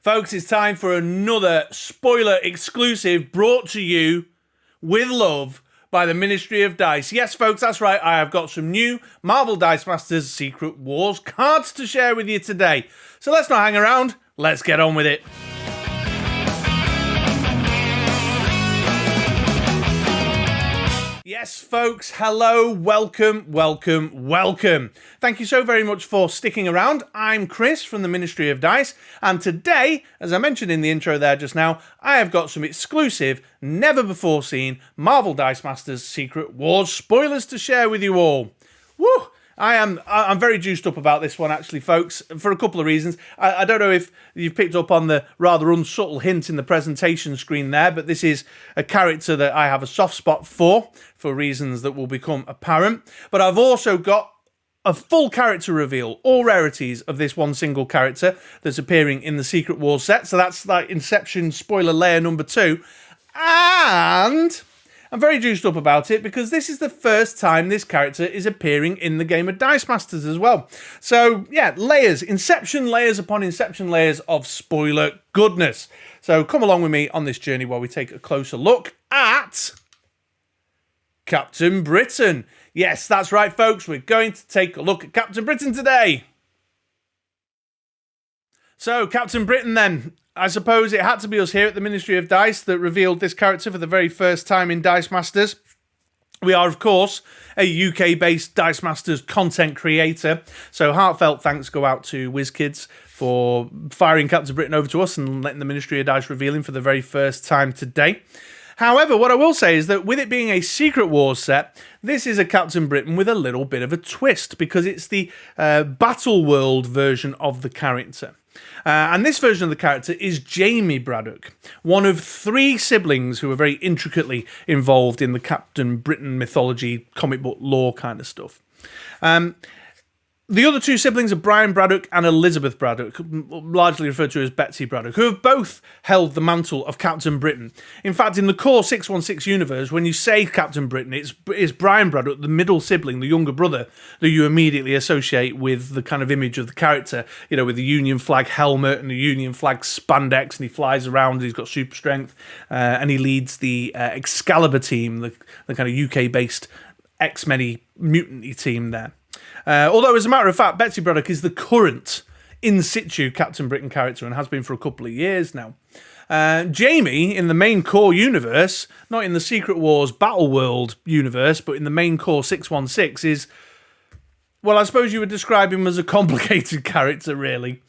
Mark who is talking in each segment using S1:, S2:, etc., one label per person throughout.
S1: Folks, it's time for another spoiler exclusive brought to you with love by the Ministry of Dice. Yes, folks, that's right. I have got some new Marvel Dice Masters Secret Wars cards to share with you today. So let's not hang around. Let's get on with it. Yes, folks, hello, welcome. Thank you so very much for sticking around. I'm Chris from the Ministry of Dice, and today, as I mentioned in the intro there just now, I have got some exclusive, never-before-seen Marvel Dice Masters Secret Wars spoilers to share with you all. Woo! I'm very juiced up about this one, actually, folks, for a couple of reasons. I don't know if you've picked up on the rather unsubtle hint in the presentation screen there, but this is a character that I have a soft spot for reasons that will become apparent. But I've also got a full character reveal, all rarities of this one single character that's appearing in the Secret Wars set. So that's like Inception spoiler layer number 2. And I'm very juiced up about it because this is the first time this character is appearing in the game of Dice Masters as well. So, yeah, layers, Inception layers upon Inception layers of spoiler goodness. So come along with me on this journey while we take a closer look at Captain Britain. Yes, that's right, folks. We're going to take a look at Captain Britain today. So, Captain Britain then. I suppose it had to be us here at the Ministry of Dice that revealed this character for the very first time in Dice Masters. We are, of course, a UK-based Dice Masters content creator, so heartfelt thanks go out to WizKids for firing Captain Britain over to us and letting the Ministry of Dice reveal him for the very first time today. However, what I will say is that with it being a Secret Wars set, this is a Captain Britain with a little bit of a twist because it's the Battle World version of the character. And this version of the character is Jamie Braddock, one of 3 siblings who are very intricately involved in the Captain Britain mythology, comic book lore kind of stuff. The other 2 siblings are Brian Braddock and Elizabeth Braddock, largely referred to as Betsy Braddock, who have both held the mantle of Captain Britain. In fact, in the core 616 universe, when you say Captain Britain, it's Brian Braddock, the middle sibling, the younger brother, that you immediately associate with the kind of image of the character, you know, with the Union flag helmet and the Union flag spandex, and he flies around, and he's got super strength, and he leads the Excalibur team, the kind of UK-based X-Men mutant-y team there. Although, as a matter of fact, Betsy Braddock is the current in-situ Captain Britain character and has been for a couple of years now. Jamie, in the main core universe, not in the Secret Wars Battle World universe, but in the main core 616, is, well, I suppose you would describe him as a complicated character, really.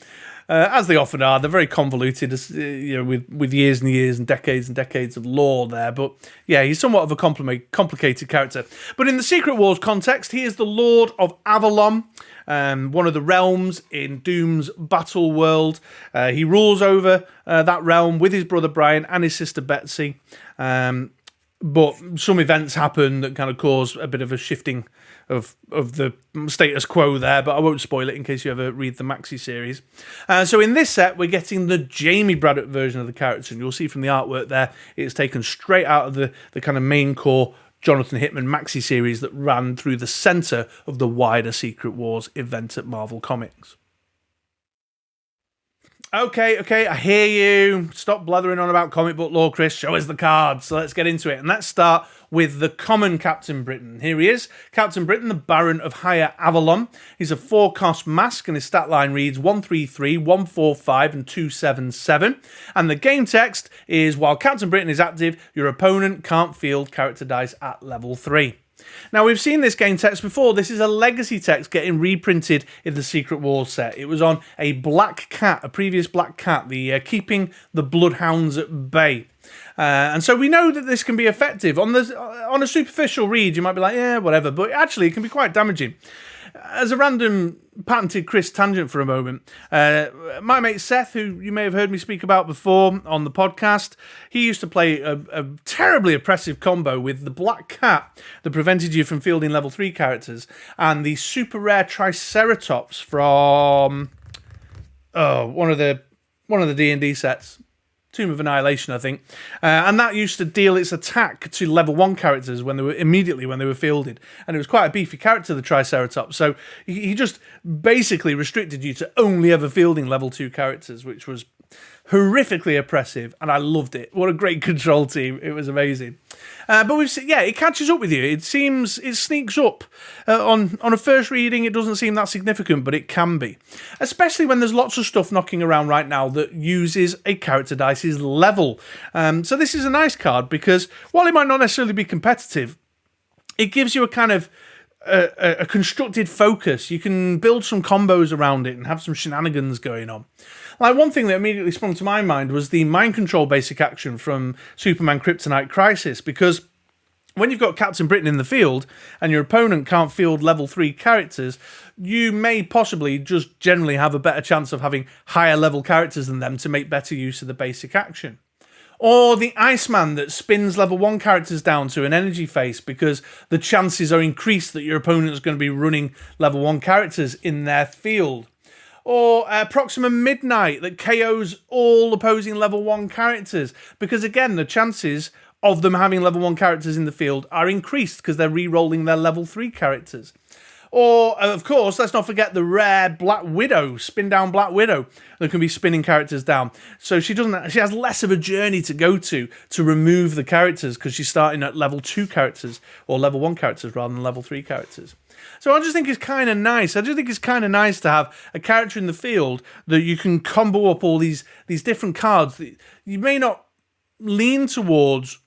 S1: As they often are, they're very convoluted, you know, with years and years and decades of lore there. But yeah, he's somewhat of a complicated character. But in the Secret Wars context, he is the Lord of Avalon, one of the realms in Doom's battle world. He rules over that realm with his brother Brian and his sister Betsy. But some events happen that kind of cause a bit of a shifting of the status quo there, but I won't spoil it in case you ever read the Maxi series. So in this set, we're getting the Jamie Braddock version of the character, and you'll see from the artwork there, it's taken straight out of the kind of main core Jonathan Hickman Maxi series that ran through the centre of the wider Secret Wars event at Marvel Comics. Okay, I hear you. Stop blathering on about comic book lore, Chris. Show us the cards. So let's get into it. And let's start with the common Captain Britain. Here he is, Captain Britain, the Baron of Higher Avalon. He's a 4-cost mask, and his stat line reads 133, 145, and 277. And the game text is, while Captain Britain is active, your opponent can't field character dice at level 3. Now, we've seen this game text before. This is a legacy text getting reprinted in the Secret Wars set. It was on a black cat, a previous black cat, the Keeping the Bloodhounds at Bay. And so we know that this can be effective. On a superficial read, you might be like, yeah, whatever. But actually, it can be quite damaging. As a random patented Chris tangent for a moment, my mate Seth, who you may have heard me speak about before on the podcast, he used to play a terribly oppressive combo with the Black Cat that prevented you from fielding level 3 characters, and the super rare Triceratops from one of the D&D sets. Tomb of Annihilation, I think. And that used to deal its attack to level 1 characters when they were fielded. And it was quite a beefy character, the Triceratops. So he just basically restricted you to only ever fielding level 2 characters, which was horrifically oppressive, and I loved it. What a great control team. It was amazing. But we've seen, yeah, it catches up with you. It sneaks up. On a first reading, it doesn't seem that significant, but it can be. Especially when there's lots of stuff knocking around right now that uses a character dice's level. So this is a nice card because while it might not necessarily be competitive, it gives you a kind of a constructed focus. You can build some combos around it and have some shenanigans going on. Like one thing that immediately sprung to my mind was the mind control basic action from Superman Kryptonite Crisis, because when you've got Captain Britain in the field and your opponent can't field level 3 characters, you may possibly just generally have a better chance of having higher level characters than them to make better use of the basic action. Or the Iceman that spins level 1 characters down to an energy face because the chances are increased that your opponent is going to be running level 1 characters in their field. Or Proxima Midnight that KOs all opposing level 1 characters because, again, the chances of them having level 1 characters in the field are increased because they're re-rolling their level 3 characters. Or, of course, let's not forget the rare Black Widow, spin down Black Widow, that can be spinning characters down. So she has less of a journey to go to remove the characters because she's starting at level 2 characters or level 1 characters rather than level 3 characters. So I just think it's kind of nice. I just think it's kind of nice to have a character in the field that you can combo up all these different cards that you may not lean towards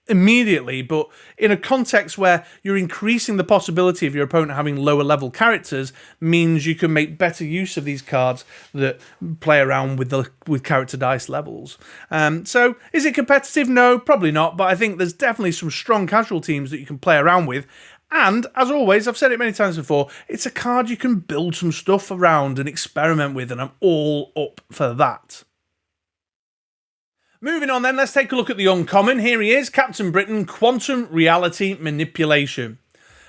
S1: immediately, but in a context where you're increasing the possibility of your opponent having lower level characters means you can make better use of these cards that play around with character dice levels. So is it competitive? No, probably not, but I think there's definitely some strong casual teams that you can play around with. And, as always, I've said it many times before, it's a card you can build some stuff around and experiment with, and I'm all up for that. Moving on then, let's take a look at the uncommon. Here he is, Captain Britain, Quantum Reality Manipulation.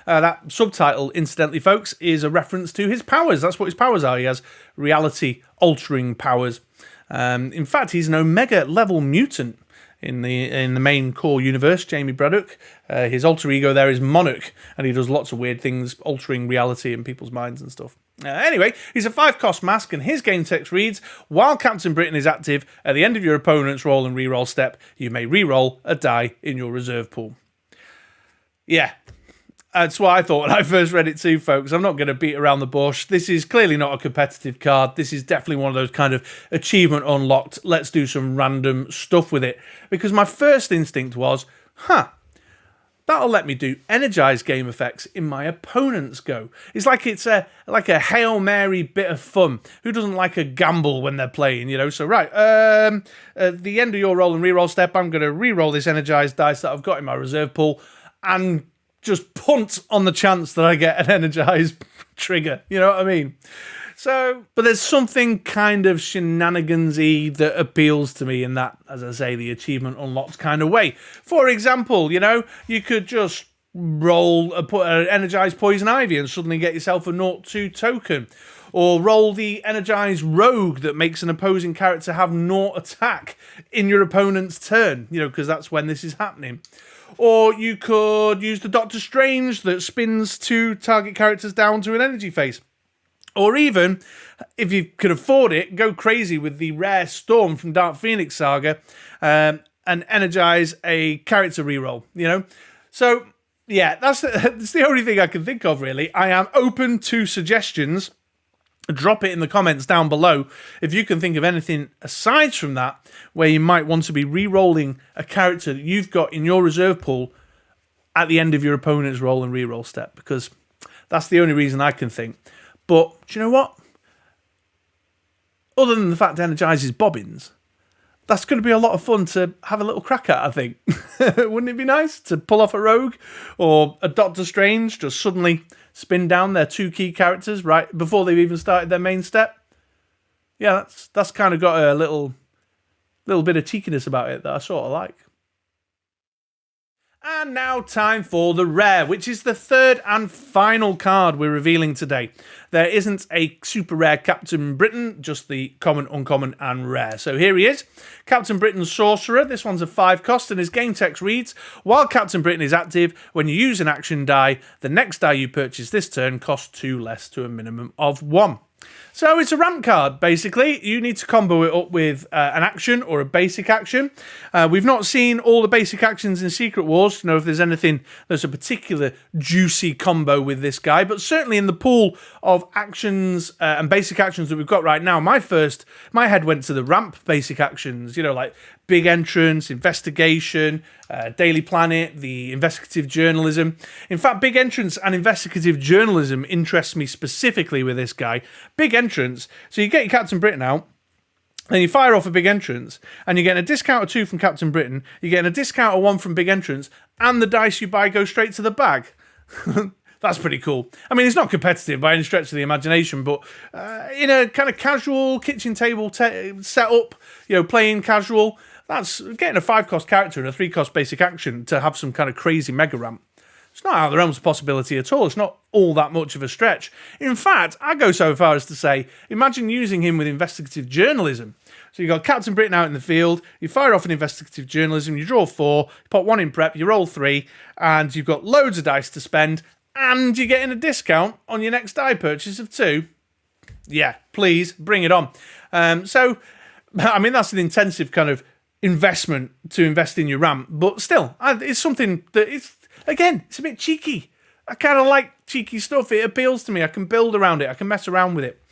S1: That subtitle, incidentally, folks, is a reference to his powers. That's what his powers are. He has reality-altering powers. In fact, he's an Omega-level mutant in the main core universe, Jamie Braddock. His alter ego there is Monarch, and he does lots of weird things, altering reality and people's minds and stuff. Anyway, he's a 5-cost mask, and his game text reads, while Captain Britain is active, at the end of your opponent's roll and reroll step, you may reroll a die in your reserve pool. Yeah, that's what I thought when I first read it too, folks. I'm not going to beat around the bush. This is clearly not a competitive card. This is definitely one of those kind of achievement unlocked, let's do some random stuff with it. Because my first instinct was, that'll let me do energized game effects in my opponent's go. It's like like a Hail Mary bit of fun. Who doesn't like a gamble when they're playing, you know? So, right, at the end of your roll and reroll step, I'm going to reroll this energized dice that I've got in my reserve pool and just punt on the chance that I get an energized trigger. You know what I mean? So, but there's something kind of shenanigans-y that appeals to me in that, as I say, the achievement unlocked kind of way. For example, you know, you could just put an energized Poison Ivy and suddenly get yourself a 0-2 token. Or roll the energized Rogue that makes an opposing character have 0 attack in your opponent's turn, you know, because that's when this is happening. Or you could use the Doctor Strange that spins 2 target characters down to an energy phase. Or even, if you can afford it, go crazy with the rare Storm from Dark Phoenix Saga and energize a character reroll, you know? So, yeah, that's the only thing I can think of, really. I am open to suggestions. Drop it in the comments down below if you can think of anything aside from that where you might want to be re-rolling a character that you've got in your reserve pool at the end of your opponent's roll and re-roll step, because that's the only reason I can think. But do you know what? Other than the fact it energizes bobbins, that's going to be a lot of fun to have a little crack at, I think. Wouldn't it be nice to pull off a Rogue or a Doctor Strange, just suddenly spin down their 2 key characters right before they've even started their main step? Yeah, that's kind of got a little bit of cheekiness about it that I sort of like. And now time for the rare, which is the third and final card we're revealing today. There isn't a super rare Captain Britain, just the common, uncommon, and rare. So here he is, Captain Britain Sorcerer. This one's a 5-cost, and his game text reads, while Captain Britain is active, when you use an action die, the next die you purchase this turn costs 2 less to a minimum of 1. So it's a ramp card, basically. You need to combo it up with an action or a basic action. We've not seen all the basic actions in Secret Wars to know if there's anything that's a particular juicy combo with this guy, but certainly in the pool of actions and basic actions that we've got right now, my head went to the ramp basic actions, like Big Entrance, Investigation, Daily Planet, the investigative journalism. In fact, Big Entrance and investigative journalism interests me specifically with this guy. Big Entrance, so you get your Captain Britain out, then you fire off a Big Entrance, and you're getting a discount of 2 from Captain Britain, you're getting a discount of 1 from Big Entrance, and the dice you buy go straight to the bag. That's pretty cool. I mean, it's not competitive by any stretch of the imagination, but in a kind of casual kitchen table setup, playing casual, that's getting a 5-cost character and a 3-cost basic action to have some kind of crazy mega ramp. It's not out of the realms of possibility at all. It's not all that much of a stretch. In fact, I go so far as to say, imagine using him with investigative journalism. So you've got Captain Britain out in the field, you fire off an investigative journalism, you draw 4, you put 1 in prep, you roll 3, and you've got loads of dice to spend, and you're getting a discount on your next die purchase of 2. Yeah, please, bring it on. So, I mean, that's an intensive kind of investment to invest in your ramp, but still, it's something that it's a bit cheeky. I kind of like cheeky stuff. It appeals to me. I can build around it. I can mess around with it.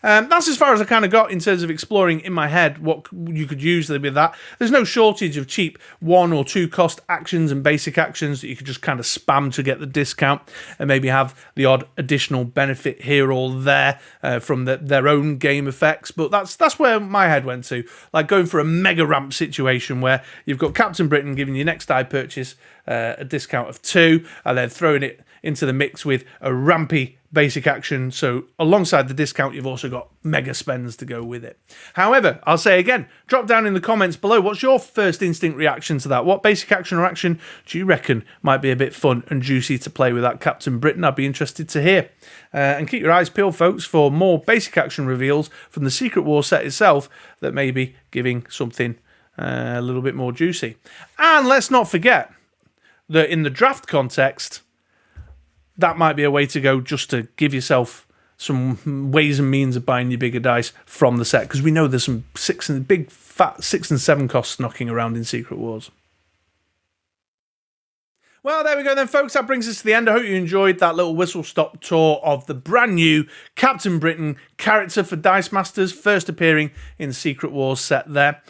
S1: That's as far as I kind of got in terms of exploring in my head what you could use with that. There's no shortage of cheap 1 or 2 cost actions and basic actions that you could just kind of spam to get the discount and maybe have the odd additional benefit here or there from their own game effects. But that's where my head went to, like going for a mega ramp situation where you've got Captain Britain giving your next die purchase a discount of 2 and then throwing it into the mix with a rampy basic action, so alongside the discount you've also got mega spends to go with it. However, I'll say again, drop down in the comments below, what's your first instinct reaction to that? What basic action or action do you reckon might be a bit fun and juicy to play with that Captain Britain? I'd be interested to hear. And keep your eyes peeled, folks, for more basic action reveals from the Secret Wars set itself that may be giving something a little bit more juicy. And let's not forget that in the draft context, that might be a way to go just to give yourself some ways and means of buying your bigger dice from the set, because we know there's some big fat 6 and 7 costs knocking around in Secret Wars. Well, there we go then, folks. That brings us to the end. I hope you enjoyed that little whistle-stop tour of the brand new Captain Britain character for Dice Masters, first appearing in the Secret Wars set there.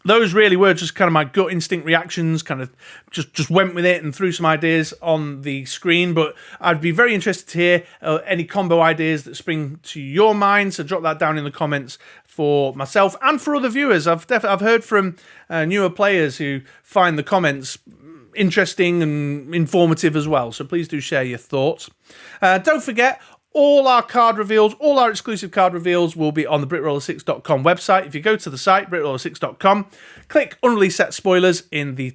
S1: Those really were just kind of my gut instinct reactions, kind of just went with it and threw some ideas on the screen. But I'd be very interested to hear any combo ideas that spring to your mind. So drop that down in the comments for myself and for other viewers. I've heard from newer players who find the comments interesting and informative as well. So please do share your thoughts. Don't forget, all our card reveals, all our exclusive card reveals will be on the BritRoller6.com website. If you go to the site, BritRoller6.com, click Unreleased Set Spoilers in the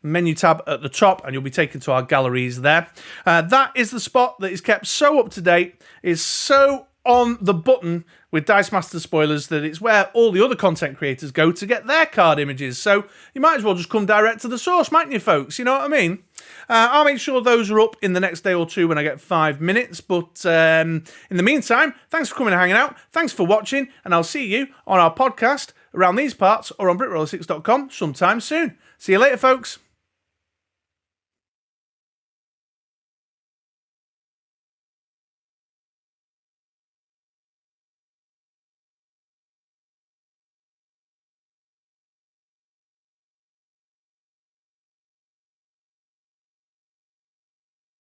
S1: menu tab at the top, and you'll be taken to our galleries there. That is the spot that is kept so up to date, is so on the button with Dice Master spoilers that it's where all the other content creators go to get their card images. So you might as well just come direct to the source, mightn't you, folks? You know what I mean? I'll make sure those are up in the next day or two when I get 5 minutes. But in the meantime, thanks for coming and hanging out. Thanks for watching. And I'll see you on our podcast around these parts or on BritRoller6.com sometime soon. See you later, folks.